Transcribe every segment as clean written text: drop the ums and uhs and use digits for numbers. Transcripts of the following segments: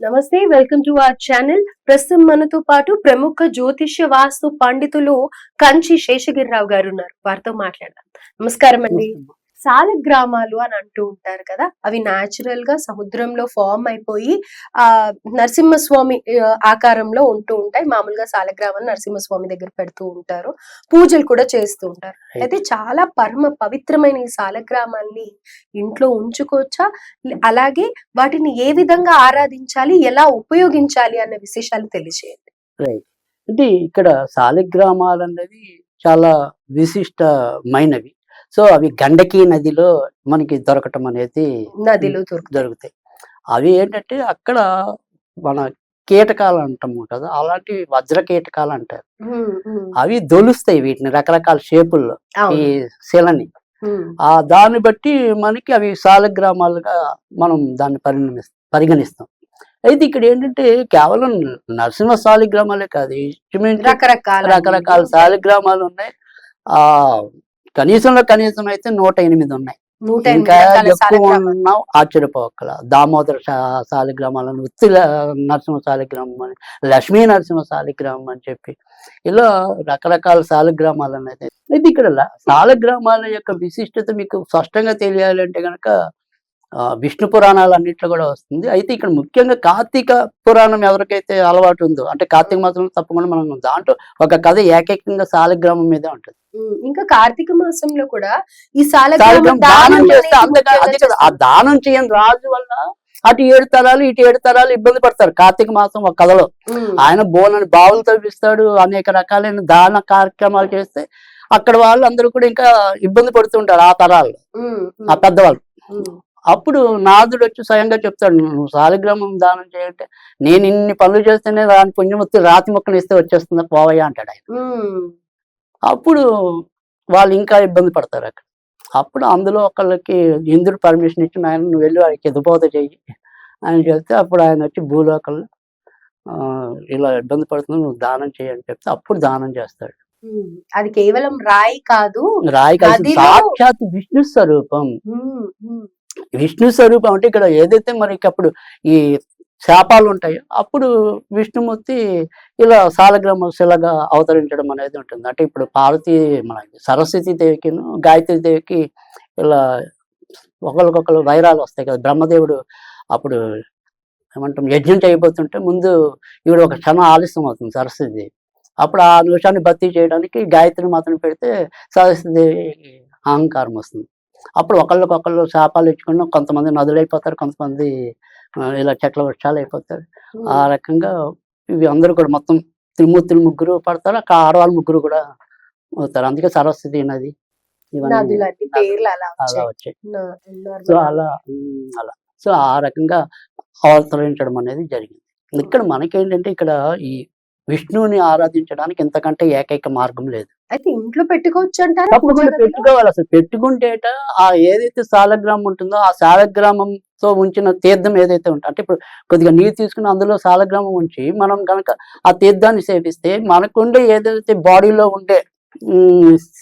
నమస్తే, welcome to our channel. ప్రస్తుతం మనతో పాటు ప్రముఖ జ్యోతిష్య వాస్తు పండితులు కంచి శేషగిరిరావు గారు ఉన్నారు. వారితో మాట్లాడదాం. నమస్కారం అండి. సాలగ్రామాలు అని అంటూ ఉంటారు కదా, అవి న్యాచురల్ గా సముద్రంలో ఫామ్ అయిపోయి నరసింహస్వామి ఆకారంలో ఉంటూ ఉంటాయి. మామూలుగా సాలగ్రామాలు నరసింహస్వామి దగ్గర పెడుతూ ఉంటారు, పూజలు కూడా చేస్తూ ఉంటారు. అయితే చాలా పరమ పవిత్రమైన ఈ సాలగ్రామాల్ని ఇంట్లో ఉంచుకోవచ్చా, అలాగే వాటిని ఏ విధంగా ఆరాధించాలి, ఎలా ఉపయోగించాలి అన్న విశేషాలు తెలియజేయండి. అంటే ఇక్కడ సాలిగ్రామాలు అనేది చాలా విశిష్టమైనవి. సో అవి గండకీ నదిలో మనకి దొరకటం అనేది నదిలో దొరుకుతాయి. అవి ఏంటంటే అక్కడ మన కీటకాలు అంటాము కదా, అలాంటి వజ్ర కీటకాలు అంటారు. అవి దొలుస్తాయి వీటిని రకరకాల షేపుల్లో, ఈ శిలని. దాన్ని బట్టి మనకి అవి సాలగ్రామాలుగా మనం దాన్ని పరిగణిస్తాం. అయితే ఇక్కడ ఏంటంటే కేవలం నరసింహ సాలిగ్రామాలే కాదు, రకరకాల సాలిగ్రామాలు ఉన్నాయి. కనీసంలో కనీసం అయితే 108 ఉన్నాయి. ఇంకా ఎక్కువ ఉన్నాం ఆశ్చర్యపోకల. దామోదర సాలిగ్రామాలను, ఉత్తిల నరసింహ సాలిగ్రామం అని, లక్ష్మీ నరసింహ సాలిగ్రామం అని చెప్పి ఇలా రకరకాల సాలిగ్రామాలు అనేది. అయితే ఇక్కడ సాలిగ్రామాల యొక్క విశిష్టత మీకు స్పష్టంగా తెలియాలంటే కనుక విష్ణు పురాణాలు అన్నింటిలో కూడా వస్తుంది. అయితే ఇక్కడ ముఖ్యంగా కార్తీక పురాణం ఎవరికైతే అలవాటు ఉందో, అంటే కార్తీక మాసంలో తప్పకుండా మనం దాంట్లో ఒక కథ ఏకైకంగా సాలిగ్రామం మీదే ఉంటుంది. ఇంకా కార్తీక మాసంలో కూడా ఈ సాలిగ్రామం దానం చేస్తే ఆ దానం చేయని రాజు వల్ల అటు 7 తరాలు ఇటు 7 తరాలు ఇబ్బంది పడతారు. కార్తీక మాసం ఒక కథలో ఆయన బోనని బావులు తవ్విస్తాడు, అనేక రకాలైన దాన కార్యక్రమాలు చేస్తే అక్కడ వాళ్ళు అందరూ కూడా ఇంకా ఇబ్బంది పడుతుంటారు ఆ తరాలు, ఆ పెద్దవాళ్ళు. అప్పుడు నారదుడు వచ్చి స్వయంగా చెప్తాడు, నువ్వు సాలిగ్రామం దానం చేయంటే నేను ఇన్ని పనులు చేస్తేనే దాని పుణ్యమూర్తి రాతి మొక్కలు ఇస్తే వచ్చేస్తుందా పోవయ్యా అంటాడు ఆయన. అప్పుడు వాళ్ళు ఇంకా ఇబ్బంది పడతారు అక్కడ. అప్పుడు అందులో ఒకళ్ళకి ఇంద్రుడు పర్మిషన్ ఇచ్చి, ఆయన నువ్వు వెళ్ళి వాడికి ఎదుపోత చెయ్యి ఆయన చెప్తే అప్పుడు ఆయన వచ్చి భూలోకంలో ఇలా ఇబ్బంది పడుతుంది, నువ్వు దానం చేయని చెప్తే అప్పుడు దానం చేస్తాడు. అది కేవలం రాయి కాదు, సాక్షాత్ విష్ణు స్వరూపం. విష్ణు స్వరూపం అంటే ఇక్కడ ఏదైతే మనకి అప్పుడు ఈ శాపాలు ఉంటాయో అప్పుడు విష్ణుమూర్తి ఇలా సాలగ్రామ శిలగా అవతరించడం అనేది ఉంటుంది. అంటే ఇప్పుడు పార్వతీ మన సరస్వతీ దేవికి గాయత్రి దేవికి ఇలా ఒకరికొకరు వైరాలు వస్తాయి కదా. బ్రహ్మదేవుడు అప్పుడు ఏమంటాం యజ్ఞం చేయబోతుంటే ముందు ఈవిడ ఒక క్షణం ఆలస్యం అవుతుంది సరస్వతీ దేవి. అప్పుడు ఆ నిమిషాన్ని భర్తీ చేయడానికి గాయత్రిని మాత్రం పెడితే సరస్వతీ దేవి అహంకారం వస్తుంది. అప్పుడు ఒకళ్ళకొకళ్ళు శాపాలు ఇచ్చుకున్న కొంతమంది నదులైపోతారు, కొంతమంది ఇలా చెట్ల వృక్షాలు అయిపోతారు. ఆ రకంగా ఇవి అందరూ కూడా మొత్తం త్రిమూర్తులు 3 పడతారు, అక్కడ ఆడవాళ్ళు 3 కూడా అవుతారు. అందుకే సరస్వతి నది ఇవన్నీ అలా వచ్చాయి. సో అలా సో ఆ రకంగా అవతరించడం అనేది జరిగింది. ఇక్కడ మనకేంటంటే ఇక్కడ ఈ విష్ణువుని ఆరాధించడానికి ఇంతకంటే ఏకైక మార్గం లేదు. అయితే ఇంట్లో పెట్టుకోవచ్చు అంటారా? తప్పకుండా పెట్టుకోవాలి. అసలు పెట్టుకుంటేట ఆ ఏదైతే సాలగ్రామం ఉంటుందో ఆ సాలగ్రామంతో ఉంచిన తీర్థం ఏదైతే ఉంటుందో, అంటే ఇప్పుడు కొద్దిగా నీరు తీసుకుని అందులో సాలగ్రామం ఉంచి మనం కనుక ఆ తీర్థాన్ని సేవిస్తే మనకుండే ఏదైతే బాడీలో ఉండే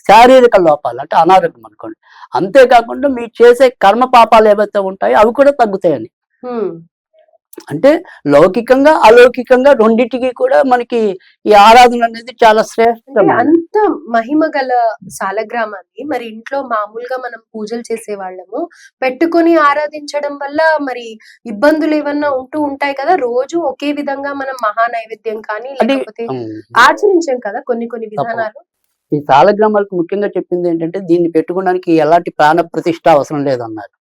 శారీరక లోపాలు అంటే అనారోగ్యం అనుకోండి, అంతేకాకుండా మీరు చేసే కర్మ పాపాలు ఏవైతే ఉంటాయో అవి కూడా తగ్గుతాయని. అంటే లౌకికంగా అలౌకికంగా రెండింటికి కూడా మనకి ఈ ఆరాధన అనేది చాలా శ్రేష్టం. అంత మహిమ గల సాలగ్రామాన్ని మరి ఇంట్లో మామూలుగా మనం పూజలు చేసే వాళ్ళము పెట్టుకొని ఆరాధించడం వల్ల మరి ఇబ్బందులు ఏమన్నా ఉంటూ ఉంటాయి కదా. రోజు ఒకే విధంగా మనం మహా నైవేద్యం కానీ లేకపోతే ఆచరించాం కదా కొన్ని విధానాలు. ఈ సాలగ్రామాలకు ముఖ్యంగా చెప్పింది ఏంటంటే దీన్ని పెట్టుకోవడానికి ఎలాంటి ప్రాణ ప్రతిష్ట అవసరం లేదన్నారు,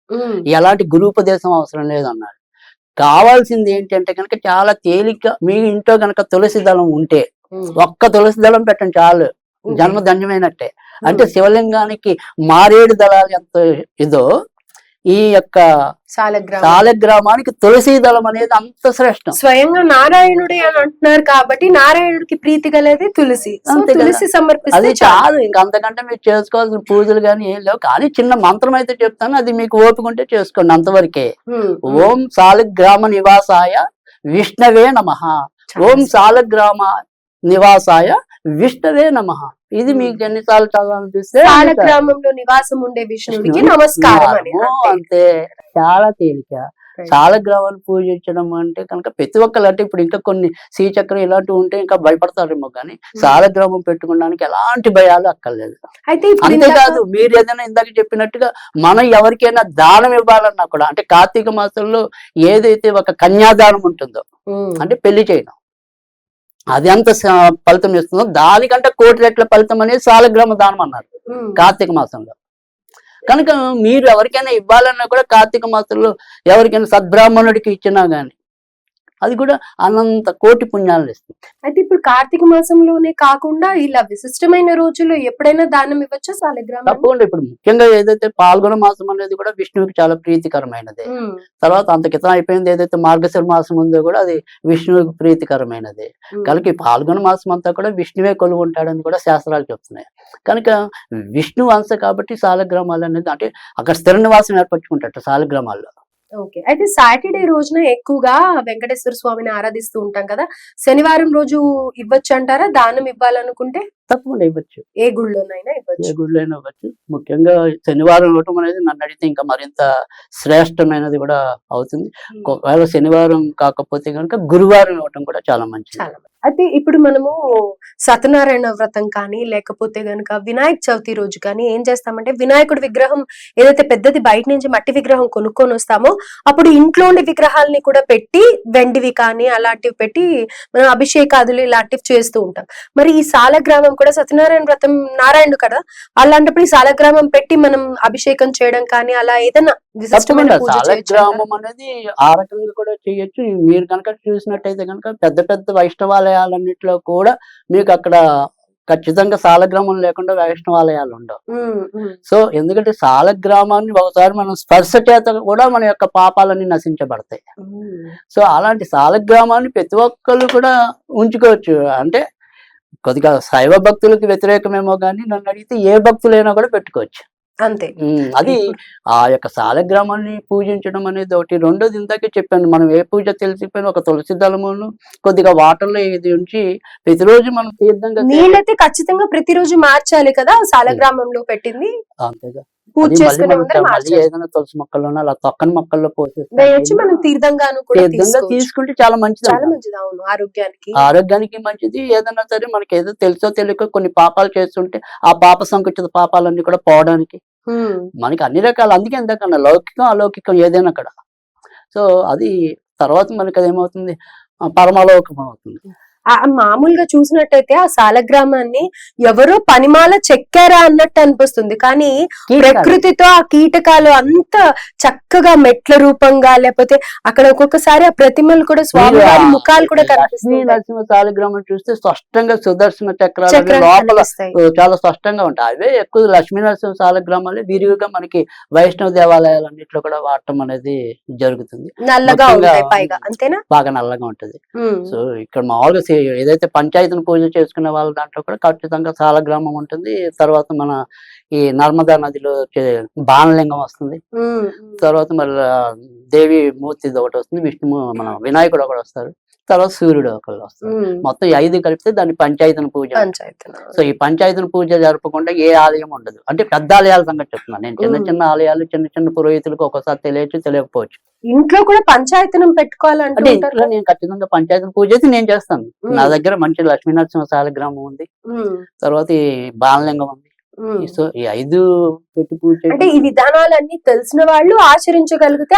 ఎలాంటి గురూపదేశం అవసరం లేదన్నారు. కావాల్సింది ఏంటంటే కనుక చాలా తేలిక మీ ఇంట్లో కనుక తులసి దళం ఉంటే ఒక్క తులసి దళం పెట్టండి చాలు, జన్మ ధన్యమైనట్టే. అంటే శివలింగానికి మారేడు దళాలు ఎంత ఇదో ఈ యొక్క సాలగ్రామానికి తులసి దళం అనేది అంత శ్రేష్టం. స్వయంగా నారాయణుడే అని అంటున్నారు కాబట్టి నారాయణుడికి ప్రీతి కలిగేది తులసి. తులసి సమర్పిస్తే అది చాలు, ఇంకా అంతకంటే మీరు చేసుకోవాల్సిన పూజలు కానీ ఏం లేవు. కానీ చిన్న మంత్రం అయితే చెప్తాను, అది మీకు ఓపికంటే చేసుకోండి, అంతవరకే. ఓం సాలగ్రామ నివాసాయ విష్ణవే నమః, ఓం సాలగ్రామ నివాసాయ విష్ణవే నమః. ఇది మీకు ఎన్నిసార్లు చదవాలనిపిస్తే సాలగ్రామంలో నివాసం ఉండే విష్ణుడికి నమస్కారం. అంతే, చాలా తేలిక. సాలగ్రామాలు పూజించడం అంటే కనుక ప్రతి ఒక్కరు, అంటే ఇప్పుడు ఇంకా కొన్ని శ్రీచక్రం ఇలాంటివి ఉంటే ఇంకా భయపడతారేమో, కానీ సాలగ్రామం పెట్టుకోవడానికి ఎలాంటి భయాలు అక్కర్లేదు. అయితే అంతేకాదు, మీరు ఏదైనా ఇందాక చెప్పినట్టుగా మనం ఎవరికైనా దానం ఇవ్వాలన్నా కూడా, అంటే కార్తీక మాసంలో ఏదైతే ఒక కన్యాదానం ఉంటుందో, అంటే పెళ్లి చేయడం, అది ఎంత ఫలితం ఇస్తుందో దానికంటే 1,00,00,000 రెట్ల ఫలితం అనేది సాలగ్రామ దానం అన్నారు కార్తీక మాసంలో. కనుక మీరు ఎవరికైనా ఇవ్వాలన్నా కూడా కార్తీక మాసంలో ఎవరికైనా సద్బ్రాహ్మణుడికి ఇచ్చినా గానీ అది కూడా అనంత కోటి పుణ్యాలను ఇస్తుంది. అయితే ఇప్పుడు కార్తీక మాసంలోనే కాకుండా ఇలా విశిష్టమైన రోజుల్లో ఎప్పుడైనా దానం ఇవ్వచ్చా సాలగ్రామం? తప్పకుండా. ఇప్పుడు ముఖ్యంగా ఏదైతే పాల్గొన మాసం అనేది కూడా విష్ణువుకి చాలా ప్రీతికరమైనది. తర్వాత అంత క్రితం అయిపోయింది ఏదైతే మార్గశిర మాసం ఉందో కూడా అది విష్ణువుకి ప్రీతికరమైనది. కనుక ఈ పాల్గొన మాసం అంతా కూడా విష్ణువే కొలువు ఉంటాడని కూడా శాస్త్రాలు చెప్తున్నాయి. కనుక విష్ణు అంశ కాబట్టి సాలగ్రామాలు అనేది, అంటే అక్కడ స్థిర నివాసం ఏర్పరచుకుంటాడు సాలగ్రామాల్లో. ఓకే. అయితే సాటర్డే రోజున ఎక్కువగా వెంకటేశ్వర స్వామిని ఆరాధిస్తూ ఉంటాం కదా, శనివారం రోజు ఇవ్వచ్చు అంటారా దానం ఇవ్వాలనుకుంటే? తప్పకుండా ఇవ్వచ్చు, ఏ గుళ్ళోనైనా ఇవ్వచ్చు. ఏ గుడిలో అయినా ఇవ్వచ్చు. ముఖ్యంగా శనివారం ఇవ్వటం అనేది నన్ను అడిగితే ఇంకా మరింత శ్రేష్టమైనది కూడా అవుతుంది. ఒకవేళ శనివారం కాకపోతే కనుక గురువారం ఇవ్వటం కూడా చాలా మంచిది. అయితే ఇప్పుడు మనము సత్యనారాయణ వ్రతం కానీ లేకపోతే గనుక వినాయక చవితి రోజు కానీ ఏం చేస్తామంటే, వినాయకుడి విగ్రహం ఏదైతే పెద్దది బయట నుంచి మట్టి విగ్రహం కొనుక్కొని వస్తామో అప్పుడు ఇంట్లోని విగ్రహాలని కూడా పెట్టి వెండివి కానీ అలాంటివి పెట్టి మనం అభిషేకాదులు ఇలాంటివి చేస్తూ ఉంటాం. మరి ఈ సాలగ్రామం కూడా సత్యనారాయణ వ్రతం నారాయణుడు కదా, అలాంటప్పుడు ఈ సాలగ్రామం పెట్టి మనం అభిషేకం చేయడం కానీ అలా ఏదైనా విశిష్టమైన పూజ చేయొచ్చా? సాలగ్రామం అనేది ఆ రకంగా కూడా చేయొచ్చు. మీరు కనుక చూసినట్టయితే కనుక పెద్ద పెద్ద వైష్ణవాలయాలన్నింటిలో కూడా మీకు అక్కడ ఖచ్చితంగా సాలగ్రామం లేకుండా వైష్ణవాలయాలు ఉండవు. సో ఎందుకంటే సాలగ్రామాన్ని ఒకసారి మనం స్పర్శ చేత కూడా మన యొక్క పాపాలన్నీ నశించబడతాయి. సో అలాంటి సాలగ్రామాన్ని ప్రతి ఒక్కళ్ళు కూడా ఉంచుకోవచ్చు. అంటే కొద్దిగా శైవ భక్తులకు వ్యతిరేకమేమో కానీ నన్ను అడిగితే ఏ భక్తులైనా కూడా పెట్టుకోవచ్చు. అంతే. అది ఆ యొక్క సాలగ్రామాన్ని పూజించడం అనేది ఒకటి. రెండోది ఇందాకే చెప్పాను, మనం ఏ పూజ తెలిసిపోయిన ఒక తులసి దళమును కొద్దిగా వాటర్లో ఇది ఉంచి ప్రతిరోజు మనం తీర్థంగా నీళ్ళైతే ఖచ్చితంగా ప్రతిరోజు మార్చాలి కదా సాలగ్రామంలో పెట్టింది. అంతేగా, పూజ చేసుకునే ముందర మళ్ళీ ఏదైనా తులసి మొక్కల్లోనో అలా తొక్కని మొక్కల్లో వేయొచ్చు. మనం తీర్థంగాను కూడా తీర్థంగా తీసుకుంటే చాలా మంచిది. చాలా మంచిది. అవును, ఆరోగ్యానికి మంచిది. ఏదైనా సరే మనకి ఏదో తెలుసో తెలియక కొన్ని పాపాలు చేస్తుంటే ఆ పాప సంకుచిత పాపాలన్నీ కూడా పోవడానికి మనకి అన్ని రకాల, అందుకే ఎంతకన్నా లౌకికం అలౌకికం ఏదైనా కూడా. సో అది తర్వాత మనకి అదేమవుతుంది, పరమలౌకికం అవుతుంది. మామూలుగా చూసినట్టయితే ఆ సాలగ్రామాన్ని ఎవరో పనిమాల చెక్కారా అన్నట్టు అనిపిస్తుంది, కానీ ప్రకృతితో ఆ కీటకాలు అంత చక్కగా మెట్ల రూపంగా, లేకపోతే అక్కడ ఒక్కొక్కసారి ఆ ప్రతిమలు కూడా స్వామివారి ముఖాలు కూడా కనిపిస్తాయి. నరసింహ సాలగ్రామం చూస్తే స్పష్టంగా సుదర్శన చక్రాలు లోపల చాలా స్పష్టంగా ఉంటాయి. అవే ఎక్కువ లక్ష్మీ నరసింహ సాలగ్రామాలు విరివిగా మనకి వైష్ణవ దేవాలయాలన్నింటిలో కూడా వాడటం అనేది జరుగుతుంది. నల్లగా ఉంటాయి పైగా, అంతేనా? బాగా నల్లగా ఉంటది. సో ఇక్కడ మామూలుగా ఏదైతే పంచాయతీని పూజ చేసుకునే వాళ్ళ దాంట్లో కూడా ఖచ్చితంగా సాలగ్రామం ఉంటుంది. తర్వాత మన ఈ నర్మదా నదిలో బాణలింగం వస్తుంది. తర్వాత మళ్ళీ దేవి మూర్తి ఒకటి వస్తుంది, విష్ణు మన వినాయకుడు ఒకటి వస్తారు, తర్వాత సూర్యుడు ఒకళ్ళు వస్తారు. మొత్తం 5 కలిపితే దాన్ని పంచాయతీని పూజ. సో ఈ పంచాయతీని పూజ జరపకుండా ఏ ఆలయం ఉండదు. అంటే పెద్ద ఆలయాల సంగతి చెప్తున్నాను నేను. చిన్న చిన్న ఆలయాలు, చిన్న చిన్న పురోహితులకు ఒక్కోసారి తెలియచ్చు, తెలియకపోవచ్చు. ఇంట్లో కూడా పంచాయతనం పెట్టుకోవాలంటే ఇంట్లో నేను ఖచ్చితంగా పంచాయతీ పూజ అయితే నేను చేస్తాను. నా దగ్గర మంచి లక్ష్మీనరసింహ సాలగ్రామం ఉంది, తర్వాత ఈ బాణలింగం ఉంది. సో ఈ 5 పెట్టి పూజ, అంటే ఈ విధానాలన్నీ తెలిసిన వాళ్ళు ఆచరించగలిగితే